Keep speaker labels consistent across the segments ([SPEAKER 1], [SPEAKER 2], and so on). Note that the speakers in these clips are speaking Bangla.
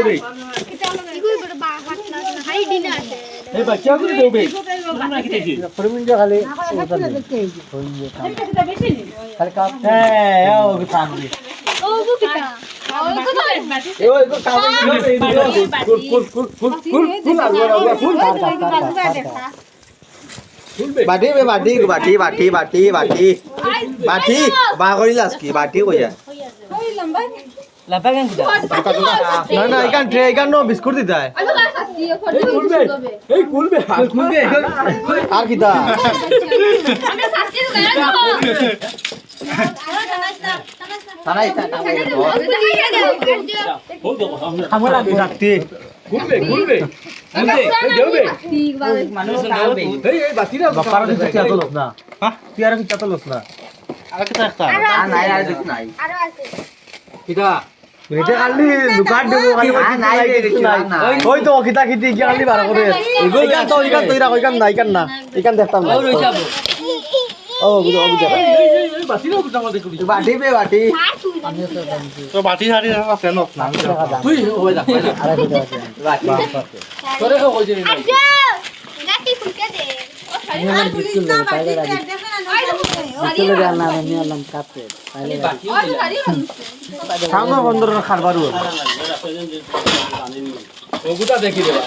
[SPEAKER 1] বে এই বাচ্চা করে দেও বে না কি দেখি
[SPEAKER 2] ফরমিনটা খালি খালি কাপ হ্যাঁ ও কি সামনে ওই তো কাপ ফুল
[SPEAKER 3] বাটি বে বাটি বাটি বাটি বাটি বাটি বাটি বা করিলাস কি বাটি কইয়া
[SPEAKER 2] লাপা কেন কিটা
[SPEAKER 3] না না ইকান ট্রে ইকান নো বিস্কুট দিতা
[SPEAKER 1] এই কুলবে
[SPEAKER 3] আর কিটা তারাই তা
[SPEAKER 2] আমরা রাখতে
[SPEAKER 1] কুলবে কুলবে দেবে
[SPEAKER 2] মানুষ নাবে
[SPEAKER 1] এই বাতিরা
[SPEAKER 2] বাপারা দিতে চাত লোক না হ্যাঁ তুই আর কি চাত লোক না আর কি চাতা
[SPEAKER 3] আর নাই আর দেখি নাই
[SPEAKER 1] কিটা
[SPEAKER 2] এটা খালি দোকান দেবো খালি
[SPEAKER 3] নাই দেখি না
[SPEAKER 2] ওই তো কিতা কিতি কি খালি বার করে ইকান তো ইরা ইকান না ইকান না ইকান দেখতাম না ও বুঝো বুঝো
[SPEAKER 1] এই বাতিরা বুঝাম দেখি
[SPEAKER 3] বাটি বে বাটি
[SPEAKER 1] তো বাতি হাড়ি আছে না তুই হই যা
[SPEAKER 2] আরে কিটা আছে
[SPEAKER 3] বাটি
[SPEAKER 1] তোরে কো কই দিনি
[SPEAKER 2] সামনে বন্দর খাবার
[SPEAKER 1] ওগুটা দেখি দেবা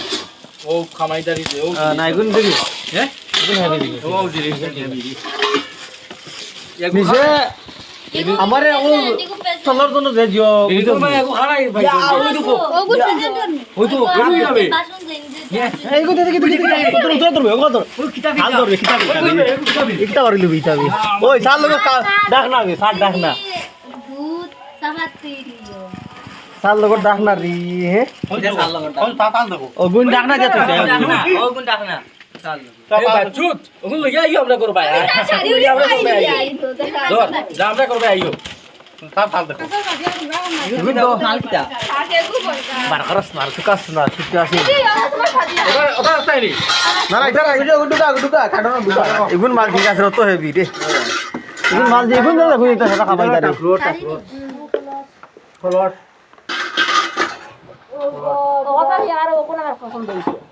[SPEAKER 1] ও খামাইদারি দে ও
[SPEAKER 2] না এগুন দেখি
[SPEAKER 1] হ্যাঁ
[SPEAKER 2] এগুন হেভি দেখি
[SPEAKER 1] ও দিরি
[SPEAKER 2] নিজে আমারে ও চলার জন্য যে জিও বুঝো
[SPEAKER 1] ওই তো কই যাবে
[SPEAKER 2] এইগো দেখি তোর ধরবে ওগো ধর হাল ধরবে কিতা কিতা করে লবি তাবি ওই সাল লোক ডাক না গে সাত ডাক না সাল লোক ডাক না রি হে ও গুণ ডাক না যা তো
[SPEAKER 1] এই বাচ্চুত ওগুন লইয়া আইও আমরা করবা ধর যা আমরা করবা আইও
[SPEAKER 2] গুণ তো হাল কিতা বার করস না সুকাস না সুতি আছে
[SPEAKER 1] ওটা স্টাইলি
[SPEAKER 3] না না এটা গুডুকা কাটো না গুডুকা
[SPEAKER 2] এগুন মাল ঠিক আছে তো হেভি রে এগুন মাল যে এগুন দেখো এটা সেটা খাবাই দারে
[SPEAKER 3] ফলোয়ার
[SPEAKER 4] ও কথা ইয়ার ও কোন আর পছন্দ হইছে